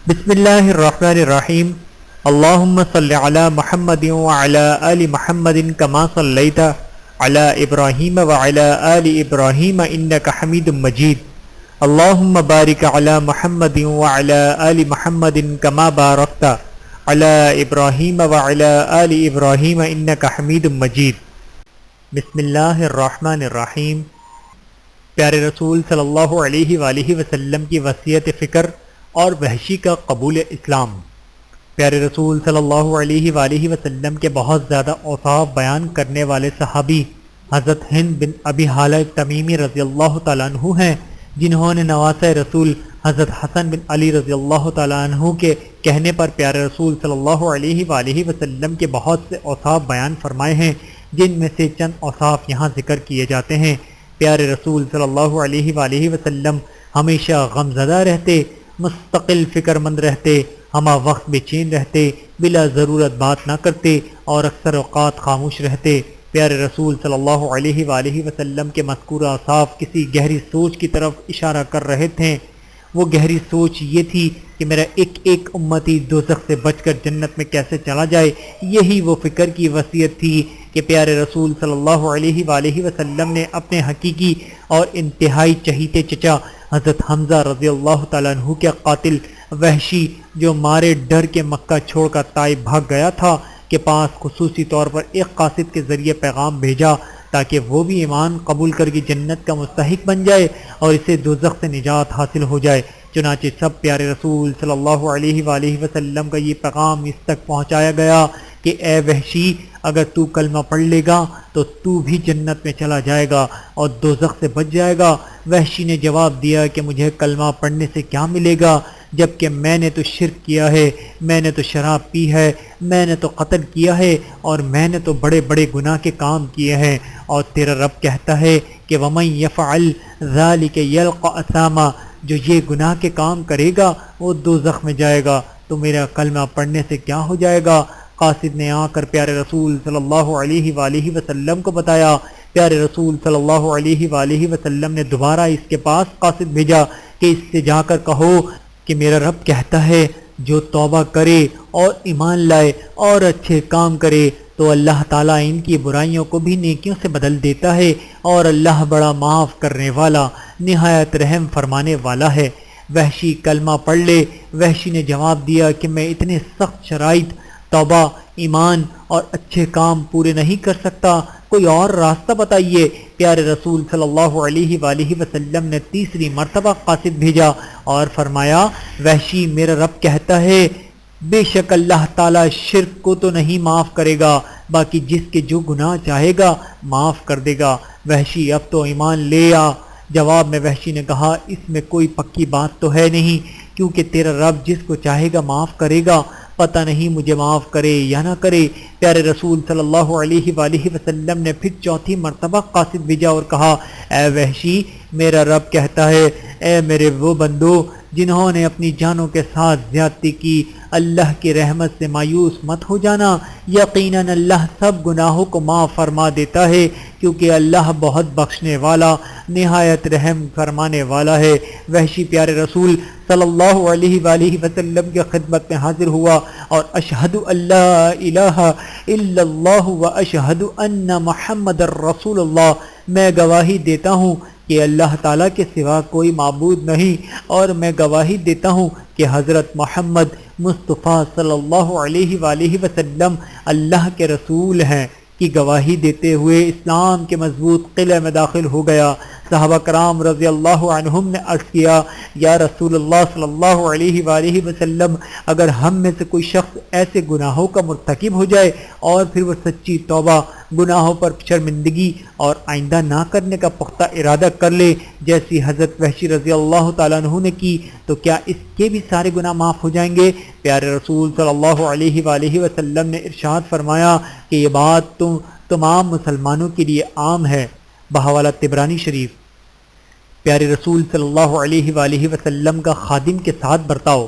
بسم اللہ الرحمن الرحیم اللہم صل علی محمد وعلی آل محمد کما صلیت علی ابراہیم وعلی آل ابراہیم انک حمید مجید اللہم بارک علی محمد وعلی آل محمد کما بارکت علی ابراہیم وعلی آل ابراہیم انک حمید مجید۔ بسم اللہ الرحمن الرحیم۔ پیارے رسول صلی اللہ علیہ وآلہ وسلم کی وصیت فکر اور وحشی کا قبول اسلام۔ پیارے رسول صلی اللہ علیہ وآلہ وسلم کے بہت زیادہ اوصاف بیان کرنے والے صحابی حضرت ہند بن ابی حالہ تمیمی رضی اللہ تعالیٰ عنہ ہیں، جنہوں نے نواسۂ رسول حضرت حسن بن علی رضی اللہ تعالیٰ عنہ کے کہنے پر پیارے رسول صلی اللہ علیہ وآلہ وسلم کے بہت سے اوصاف بیان فرمائے ہیں، جن میں سے چند اوصاف یہاں ذکر کیے جاتے ہیں۔ پیارے رسول صلی اللہ علیہ وآلہ وسلم ہمیشہ غمزدہ رہتے، مستقل فکر مند رہتے، ہمہ وقت بے چین رہتے، بلا ضرورت بات نہ کرتے اور اکثر اوقات خاموش رہتے۔ پیارے رسول صلی اللہ علیہ وآلہ وسلم کے مذکورہ اوصاف کسی گہری سوچ کی طرف اشارہ کر رہے تھے۔ وہ گہری سوچ یہ تھی کہ میرا ایک ایک امتی دوزخ سے بچ کر جنت میں کیسے چلا جائے۔ یہی وہ فکر کی وصیت تھی کہ پیارے رسول صلی اللہ علیہ وآلہ وسلم نے اپنے حقیقی اور انتہائی چہیتے چچا حضرت حمزہ رضی اللہ تعالیٰ عنہ کے قاتل وحشی، جو مارے ڈر کے مکہ چھوڑ کر طائف بھاگ گیا تھا، کے پاس خصوصی طور پر ایک قاصد کے ذریعے پیغام بھیجا تاکہ وہ بھی ایمان قبول کر کے جنت کا مستحق بن جائے اور اسے دوزخ سے نجات حاصل ہو جائے۔ چنانچہ سب پیارے رسول صلی اللہ علیہ وآلہ وسلم کا یہ پیغام اس تک پہنچایا گیا کہ اے وحشی، اگر تو کلمہ پڑھ لے گا تو تو بھی جنت میں چلا جائے گا اور دوزخ سے بچ جائے گا۔ وحشی نے جواب دیا کہ مجھے کلمہ پڑھنے سے کیا ملے گا، جبکہ میں نے تو شرک کیا ہے، میں نے تو شراب پی ہے، میں نے تو قتل کیا ہے اور میں نے تو بڑے بڑے گناہ کے کام کیے ہیں، اور تیرا رب کہتا ہے کہ وَمَن يَفْعَلْ ذَلِكَ يَلْقَ أَثَامًا، جو یہ گناہ کے کام کرے گا وہ دوزخ میں جائے گا، تو میرا کلمہ پڑھنے سے کیا ہو جائے گا؟ قاصد نے آ کر پیارے رسول صلی اللہ علیہ وآلہ وسلم کو بتایا۔ پیارے رسول صلی اللہ علیہ وآلہ وسلم نے دوبارہ اس کے پاس قاصد بھیجا کہ اس سے جا کر کہو کہ میرا رب کہتا ہے جو توبہ کرے اور ایمان لائے اور اچھے کام کرے تو اللہ تعالیٰ ان کی برائیوں کو بھی نیکیوں سے بدل دیتا ہے، اور اللہ بڑا معاف کرنے والا نہایت رحم فرمانے والا ہے۔ وحشی کلمہ پڑھ لے۔ وحشی نے جواب دیا کہ میں اتنے سخت شرائط توبہ، ایمان اور اچھے کام پورے نہیں کر سکتا، کوئی اور راستہ بتائیے۔ پیارے رسول صلی اللہ علیہ وآلہ وسلم نے تیسری مرتبہ قاصد بھیجا اور فرمایا وحشی، میرا رب کہتا ہے بے شک اللہ تعالیٰ شرک کو تو نہیں معاف کرے گا، باقی جس کے جو گناہ چاہے گا معاف کر دے گا۔ وحشی اب تو ایمان لے آ۔ جواب میں وحشی نے کہا اس میں کوئی پکی بات تو ہے نہیں، کیونکہ تیرا رب جس کو چاہے گا معاف کرے گا، پتہ نہیں مجھے معاف کرے یا نہ کرے۔ پیارے رسول صلی اللہ علیہ وآلہ وسلم نے پھر چوتھی مرتبہ قاصد بھیجا اور کہا اے وحشی، میرا رب کہتا ہے اے میرے وہ بندو جنہوں نے اپنی جانوں کے ساتھ زیادتی کی، اللہ کی رحمت سے مایوس مت ہو جانا، یقیناً اللہ سب گناہوں کو معاف فرما دیتا ہے، کیونکہ اللہ بہت بخشنے والا نہایت رحم فرمانے والا ہے۔ وحشی پیارے رسول صلی اللہ علیہ وآلہ وسلم کی خدمت میں حاضر ہوا اور اشہد اللہ الہ الا اللہ و اشہد ان محمد رسول اللہ، میں گواہی دیتا ہوں کہ اللہ تعالیٰ کے سوا کوئی معبود نہیں، اور میں گواہی دیتا ہوں کہ حضرت محمد مصطفیٰ صلی اللہ علیہ وآلہ وسلم اللہ کے رسول ہیں کی گواہی دیتے ہوئے اسلام کے مضبوط قلعے میں داخل ہو گیا۔ صحابہ کرام رضی اللہ عنہم نے عرض کیا یا رسول اللہ صلی اللہ علیہ وآلہ وسلم، اگر ہم میں سے کوئی شخص ایسے گناہوں کا مرتکب ہو جائے اور پھر وہ سچی توبہ، گناہوں پر شرمندگی اور آئندہ نہ کرنے کا پختہ ارادہ کر لے جیسی حضرت وحشی رضی اللہ تعالیٰ عنہ نے کی، تو کیا اس کے بھی سارے گناہ معاف ہو جائیں گے؟ پیارے رسول صلی اللہ علیہ وآلہ وسلم نے ارشاد فرمایا کہ یہ بات تمام مسلمانوں کے لیے عام ہے۔ بحوالہ طبرانی شریف۔ پیارے رسول صلی اللہ علیہ وآلہ وسلم کا خادم کے ساتھ برتاؤ۔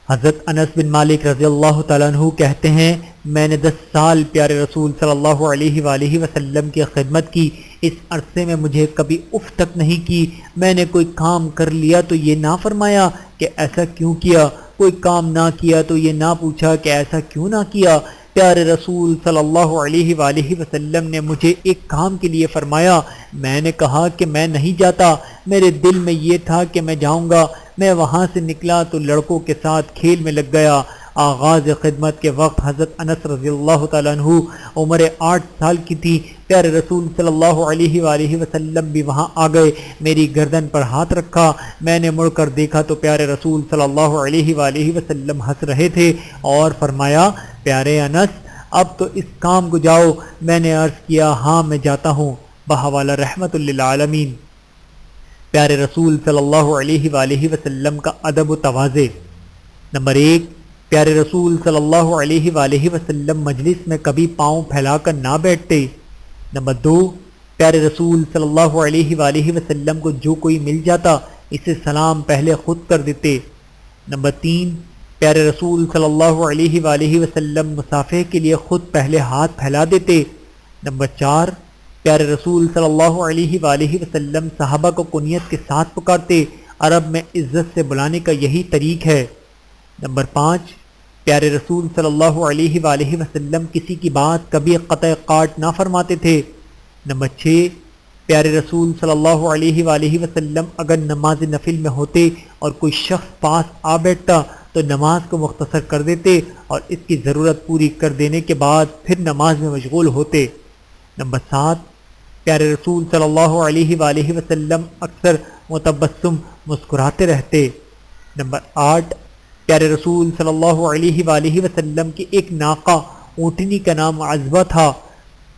حضرت انس بن مالک رضی اللہ تعالیٰ عنہ کہتے ہیں میں نے 10 سال پیارے رسول صلی اللہ علیہ وآلہ وسلم کی خدمت کی، اس عرصے میں مجھے کبھی اف تک نہیں کی۔ میں نے کوئی کام کر لیا تو یہ نہ فرمایا کہ ایسا کیوں کیا، کوئی کام نہ کیا تو یہ نہ پوچھا کہ ایسا کیوں نہ کیا۔ پیارے رسول صلی اللہ علیہ وآلہ وسلم نے مجھے ایک کام کے لیے فرمایا، میں نے کہا کہ میں نہیں جاتا، میرے دل میں یہ تھا کہ میں جاؤں گا۔ میں وہاں سے نکلا تو لڑکوں کے ساتھ کھیل میں لگ گیا۔ آغاز خدمت کے وقت حضرت انس رضی اللہ تعالیٰ عنہ عمر 8 سال کی تھی۔ پیارے رسول صلی اللہ علیہ وآلہ وسلم بھی وہاں آ گئے، میری گردن پر ہاتھ رکھا، میں نے مڑ کر دیکھا تو پیارے رسول صلی اللہ علیہ وآلہ وسلم ہنس رہے تھے اور فرمایا، پیارے انس اب تو اس کام کو جاؤ۔ میں نے عرض کیا، ہاں میں جاتا ہوں۔ بحوالہ رحمت للعالمین۔ پیارے رسول صلی اللہ علیہ وآلہ وسلم کا ادب و تواضع۔ نمبر 1، پیارے رسول صلی اللہ علیہ وآلہ وسلم مجلس میں کبھی پاؤں پھیلا کر نہ بیٹھتے۔ نمبر 2، پیارے رسول صلی اللہ علیہ وآلہ وسلم کو جو کوئی مل جاتا اسے سلام پہلے خود کر دیتے۔ نمبر 3، پیارے رسول صلی اللہ علیہ وآلہ وسلم مصافحے کے لیے خود پہلے ہاتھ پھیلا دیتے۔ نمبر 4، پیارے رسول صلی اللہ علیہ وآلہ وسلم صحابہ کو کنیت کے ساتھ پکارتے، عرب میں عزت سے بلانے کا یہی طریق ہے۔ نمبر 5، پیارے رسول صلی اللہ علیہ وآلہ وسلم کسی کی بات کبھی قطع کاٹ نہ فرماتے تھے۔ نمبر 6، پیارے رسول صلی اللہ علیہ وآلہ وسلم اگر نماز نفل میں ہوتے اور کوئی شخص پاس آ بیٹھتا تو نماز کو مختصر کر دیتے اور اس کی ضرورت پوری کر دینے کے بعد پھر نماز میں مشغول ہوتے۔ نمبر 7، پیارے رسول صلی اللہ علیہ وآلہ وسلم اکثر متبسم مسکراتے رہتے۔ نمبر 8، پیارے رسول صلی اللہ علیہ وآلہ وسلم کی ایک ناقہ اونٹنی کا نام عذبہ تھا،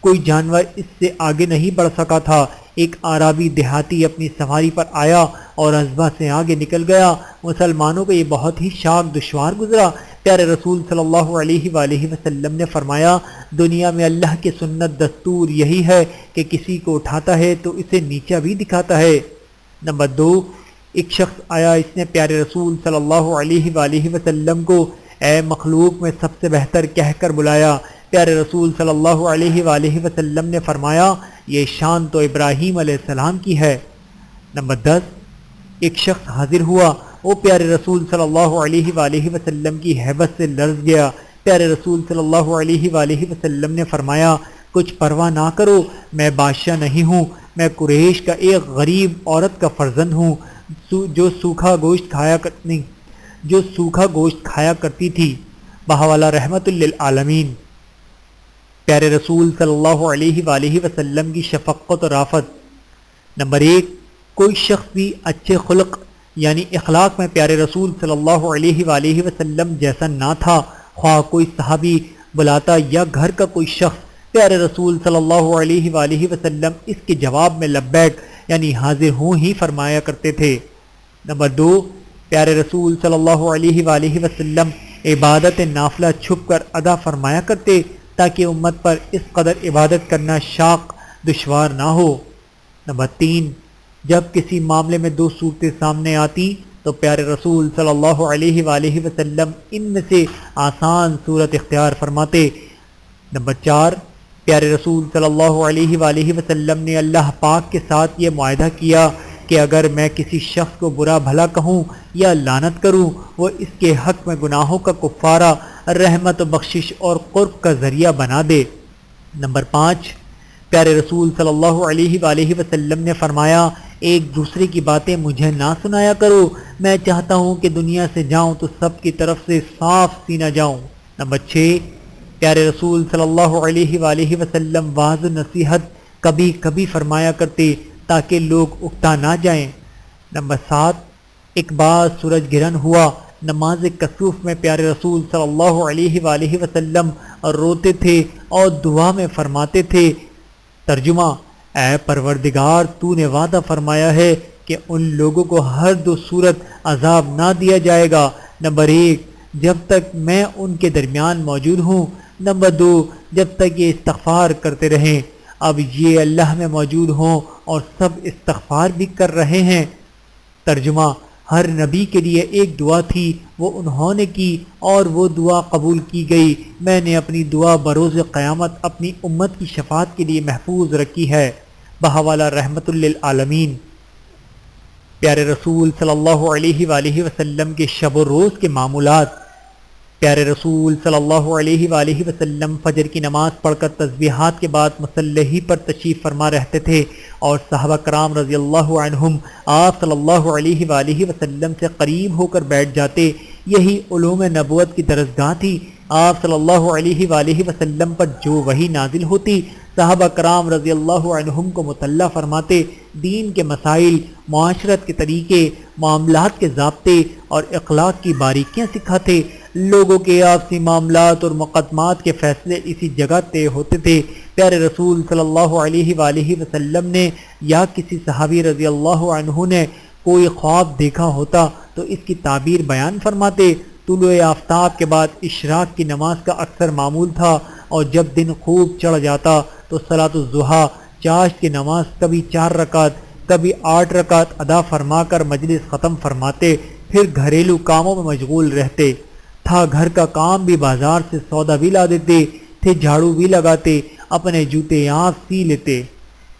کوئی جانور اس سے آگے نہیں بڑھ سکا تھا۔ ایک اعرابی دیہاتی اپنی سواری پر آیا اور عذبہ سے آگے نکل گیا۔ مسلمانوں کو یہ بہت ہی شاق دشوار گزرا۔ پیارے رسول صلی اللہ علیہ وآلہ وسلم نے فرمایا، دنیا میں اللہ کی سنت دستور یہی ہے کہ کسی کو اٹھاتا ہے تو اسے نیچا بھی دکھاتا ہے۔ نمبر 2، ایک شخص آیا، اس نے پیارے رسول صلی اللہ علیہ وآلہ وسلم کو اے مخلوق میں سب سے بہتر کہہ کر بلایا۔ پیارے رسول صلی اللہ علیہ وآلہ وسلم نے فرمایا، یہ شان تو ابراہیم علیہ السلام کی ہے۔ نمبر 10، ایک شخص حاضر ہوا، وہ پیارے رسول صلی اللہ علیہ وآلہ وسلم کی ہیبت سے لرز گیا۔ پیارے رسول صلی اللہ علیہ وآلہ وسلم نے فرمایا، کچھ پرواہ نہ کرو، میں بادشاہ نہیں ہوں، میں قریش کا ایک غریب عورت کا فرزند ہوں جو سوکھا گوشت کھایا کرتی تھی۔ بحوالہ رحمت للعالمین۔ پیارے رسول صلی اللہ علیہ وآلہ وسلم کی شفقت و رافت۔ نمبر 1، کوئی شخص بھی اچھے خلق یعنی اخلاق میں پیارے رسول صلی اللہ علیہ وآلہ وسلم جیسا نہ تھا، خواہ کوئی صحابی بلاتا یا گھر کا کوئی شخص، پیارے رسول صلی اللہ علیہ وآلہ وسلم اس کے جواب میں لبیک یعنی حاضر ہوں ہی فرمایا کرتے تھے۔ نمبر 2، پیارے رسول صلی اللہ علیہ وآلہ وسلم عبادت نافلہ چھپ کر ادا فرمایا کرتے تاکہ امت پر اس قدر عبادت کرنا شاق دشوار نہ ہو۔ نمبر 3، جب کسی معاملے میں 2 صورتیں سامنے آتی تو پیارے رسول صلی اللہ علیہ وآلہ وسلم ان میں سے آسان صورت اختیار فرماتے۔ نمبر 4، پیارے رسول صلی اللہ علیہ وآلہ وسلم نے اللہ پاک کے ساتھ یہ معاہدہ کیا کہ اگر میں کسی شخص کو برا بھلا کہوں یا لعنت کروں، وہ اس کے حق میں گناہوں کا کفارہ، رحمت و بخشش اور قرب کا ذریعہ بنا دے۔ نمبر 5، پیارے رسول صلی اللہ علیہ وآلہ وسلم نے فرمایا، ایک دوسرے کی باتیں مجھے نہ سنایا کرو، میں چاہتا ہوں کہ دنیا سے جاؤں تو سب کی طرف سے صاف سینہ جاؤں۔ نمبر 6، پیارے رسول صلی اللہ علیہ وآلہ وسلم واعظ و نصیحت کبھی کبھی فرمایا کرتے تاکہ لوگ اکتا نہ جائیں۔ نمبر 7، ایک بار سورج گرہن ہوا، نماز کسوف میں پیارے رسول صلی اللہ علیہ وآلہ وسلم روتے تھے اور دعا میں فرماتے تھے۔ ترجمہ، اے پروردگار، تو نے وعدہ فرمایا ہے کہ ان لوگوں کو ہر 2 صورت عذاب نہ دیا جائے گا۔ نمبر 1، جب تک میں ان کے درمیان موجود ہوں۔ نمبر 2، جب تک یہ استغفار کرتے رہیں۔ اب یہ اللہ میں موجود ہوں اور سب استغفار بھی کر رہے ہیں۔ ترجمہ، ہر نبی کے لیے ایک دعا تھی، وہ انہوں نے کی اور وہ دعا قبول کی گئی۔ میں نے اپنی دعا بروز قیامت اپنی امت کی شفاعت کے لیے محفوظ رکھی ہے۔ بحوالہ رحمت للعالمین۔ پیارے رسول صلی اللہ علیہ وآلہ وسلم کے شب و روز کے معمولات۔ پیارے رسول صلی اللہ علیہ وآلہ وسلم فجر کی نماز پڑھ کر تسبیحات کے بعد مصلی پر تشریف فرما رہتے تھے اور صحابہ کرام رضی اللہ عنہم آپ صلی اللہ علیہ وآلہ وسلم سے قریب ہو کر بیٹھ جاتے۔ یہی علوم نبوت کی درسگاہ تھی۔ آپ صلی اللہ علیہ وآلہ وسلم پر جو وحی نازل ہوتی صحابہ کرام رضی اللہ عنہم کو مطلع فرماتے، دین کے مسائل، معاشرت کے طریقے، معاملات کے ضابطے اور اخلاق کی باریکیاں سکھاتے۔ لوگوں کے آپسی معاملات اور مقدمات کے فیصلے اسی جگہ طے ہوتے تھے۔ پیارے رسول صلی اللہ علیہ وآلہ وسلم نے یا کسی صحابی رضی اللہ عنہ نے کوئی خواب دیکھا ہوتا تو اس کی تعبیر بیان فرماتے۔ طلوع آفتاب کے بعد اشراق کی نماز کا اکثر معمول تھا اور جب دن خوب چڑھ جاتا تو صلاۃ الضحیٰ چاشت کی نماز کبھی 4 رکعت کبھی 8 رکعت ادا فرما کر مجلس ختم فرماتے، پھر گھریلو کاموں میں مشغول رہتے۔ تھا گھر کا کام بھی، بازار سے سودا بھی لا دیتے تھے، جھاڑو بھی لگاتے، اپنے جوتے آپ سی لیتے۔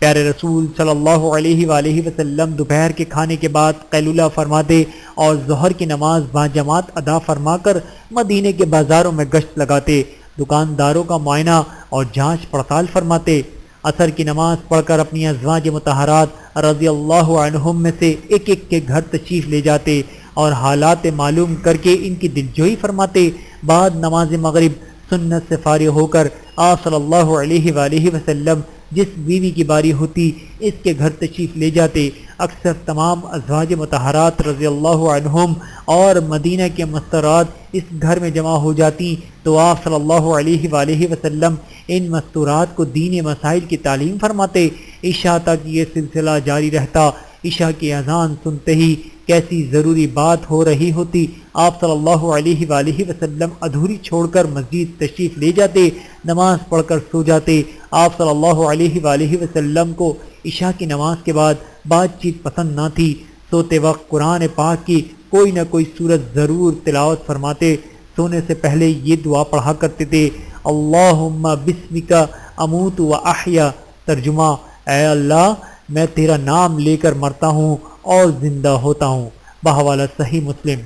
پیارے رسول صلی اللہ علیہ وآلہ وسلم دوپہر کے کھانے کے بعد قیلولہ فرماتے اور ظہر کی نماز باجماعت ادا فرما کر مدینے کے بازاروں میں گشت لگاتے، دکانداروں کا معائنہ اور جانچ پڑتال فرماتے۔ عصر کی نماز پڑھ کر اپنی ازواج مطہرات رضی اللہ عنہم میں سے ایک ایک کے گھر تشریف لے جاتے اور حالات معلوم کر کے ان کی دلجوئی فرماتے۔ بعد نماز مغرب سنت سے فارغ ہو کر آپ صلی اللہ علیہ وآلہ وسلم جس بیوی کی باری ہوتی اس کے گھر تشریف لے جاتے۔ اکثر تمام ازواج مطہرات رضی اللہ عنہم اور مدینہ کے مستورات اس گھر میں جمع ہو جاتی تو آپ صلی اللہ علیہ وآلہ وسلم ان مستورات کو دینی مسائل کی تعلیم فرماتے۔ عشاء تک یہ سلسلہ جاری رہتا۔ عشاء کی اذان سنتے ہی کیسی ضروری بات ہو رہی ہوتی، آپ صلی اللہ علیہ وآلہ وسلم ادھوری چھوڑ کر مسجد تشریف لے جاتے، نماز پڑھ کر سو جاتے۔ آپ صلی اللہ علیہ وآلہ وسلم کو عشاء کی نماز کے بعد بات چیت پسند نہ تھی۔ سوتے وقت قرآن پاک کی کوئی نہ کوئی سورت ضرور تلاوت فرماتے۔ سونے سے پہلے یہ دعا پڑھا کرتے تھے، اللہم بسمک اموت و احیا، ترجمہ اے اللہ میں تیرا نام لے کر مرتا ہوں اور زندہ ہوتا ہوں۔ بحوالہ صحیح مسلم۔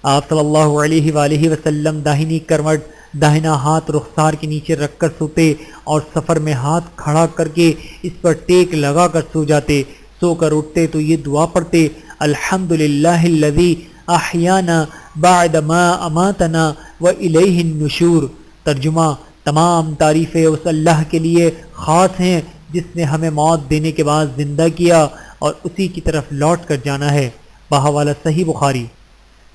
آپ صلی اللہ علیہ وآلہ وسلم داہنی کروٹ داہنا ہاتھ رخسار کے نیچے رکھ کر سوتے اور سفر میں ہاتھ کھڑا کر کے اس پر ٹیک لگا کر سو جاتے۔ سو کر اٹھتے تو یہ دعا پڑھتے، الحمدللہ الذی احیانا بعد ما اماتنا والیہ النشور، ترجمہ تمام تعریفیں اس اللہ کے لیے خاص ہیں جس نے ہمیں موت دینے کے بعد زندہ کیا اور اسی کی طرف لوٹ کر جانا ہے۔ بحوالہ صحیح بخاری۔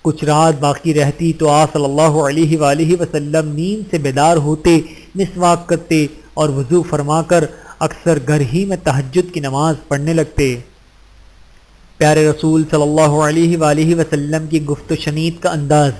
کچھ رات باقی رہتی تو آپ صلی اللہ علیہ وآلہ وسلم نیند سے بیدار ہوتے، مسواک کرتے اور وضو فرما کر اکثر گھر ہی میں تہجد کی نماز پڑھنے لگتے۔ پیارے رسول صلی اللہ علیہ وآلہ وسلم کی گفت و شنید کا انداز۔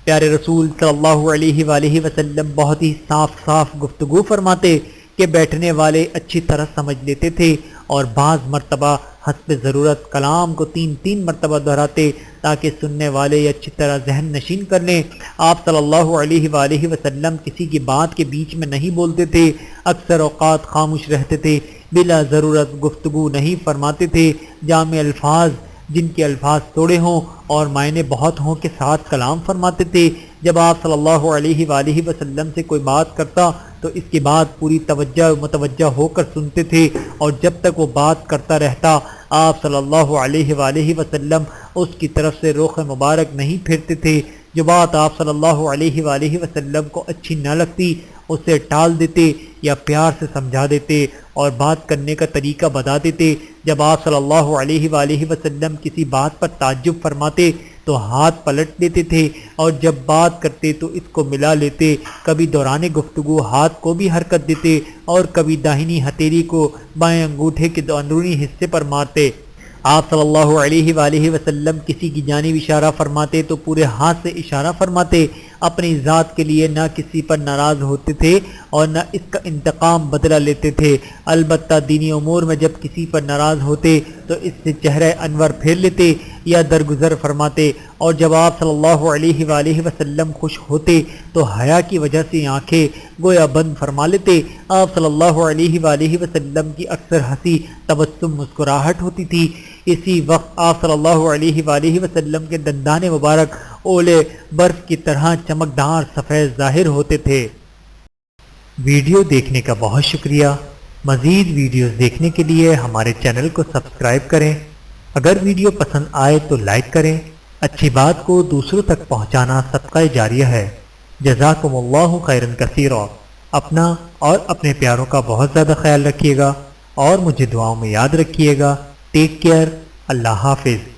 پیارے رسول صلی اللہ علیہ وآلہ وسلم بہت ہی صاف گفتگو فرماتے کہ بیٹھنے والے اچھی طرح سمجھ لیتے تھے اور بعض مرتبہ حسب ضرورت کلام کو 3 مرتبہ دہراتے تاکہ سننے والے اچھی طرح ذہن نشین کر لیں۔ آپ صلی اللہ علیہ وآلہ وسلم کسی کی بات کے بیچ میں نہیں بولتے تھے، اکثر اوقات خاموش رہتے تھے، بلا ضرورت گفتگو نہیں فرماتے تھے۔ جامع الفاظ جن کے الفاظ تھوڑے ہوں اور معنی بہت ہوں کے ساتھ کلام فرماتے تھے۔ جب آپ صلی اللہ علیہ وآلہ وسلم سے کوئی بات کرتا تو اس کی بات پوری متوجہ ہو کر سنتے تھے اور جب تک وہ بات کرتا رہتا آپ صلی اللہ علیہ وآلہ وسلم اس کی طرف سے رخ مبارک نہیں پھیرتے تھے۔ جو بات آپ صلی اللہ علیہ وآلہ وسلم کو اچھی نہ لگتی اسے ٹال دیتے یا پیار سے سمجھا دیتے اور بات کرنے کا طریقہ بتا دیتے۔ جب آپ صلی اللہ علیہ وآلہ وسلم کسی بات پر تعجب فرماتے تو ہاتھ پلٹ دیتے تھے اور جب بات کرتے تو اس کو ملا لیتے، کبھی دوران گفتگو ہاتھ کو بھی حرکت دیتے اور کبھی داہنی ہتھیلی کو بائیں انگوٹھے کے اندرونی حصے پر مارتے۔ آپ صلی اللہ علیہ وآلہ وسلم کسی کی جانب اشارہ فرماتے تو پورے ہاتھ سے اشارہ فرماتے۔ اپنی ذات کے لیے نہ کسی پر ناراض ہوتے تھے اور نہ اس کا انتقام بدلہ لیتے تھے، البتہ دینی امور میں جب کسی پر ناراض ہوتے تو اس سے چہرہ انور پھیر لیتے یا درگزر فرماتے، اور جب آپ صلی اللہ علیہ وآلہ وسلم خوش ہوتے تو حیا کی وجہ سے آنکھیں گویا بند فرما لیتے۔ آپ صلی اللہ علیہ وآلہ وسلم کی اکثر ہنسی تبسم مسکراہٹ ہوتی تھی۔ اسی وقت آپ صلی اللہ علیہ وآلہ وسلم کے دندان مبارک اولے برف کی طرح چمکدار سفید ظاہر ہوتے تھے۔ ویڈیو دیکھنے کا بہت شکریہ۔ مزید ویڈیوز دیکھنے کے لیے ہمارے چینل کو سبسکرائب کریں۔ اگر ویڈیو پسند آئے تو لائک کریں۔ اچھی بات کو دوسروں تک پہنچانا صدقہ جاریہ ہے۔ جزاکم اللہ خیرا کثیرا۔ اپنا اور اپنے پیاروں کا بہت زیادہ خیال رکھیے گا اور مجھے دعاؤں میں یاد رکھیے گا۔ Take care. اللہ حافظ۔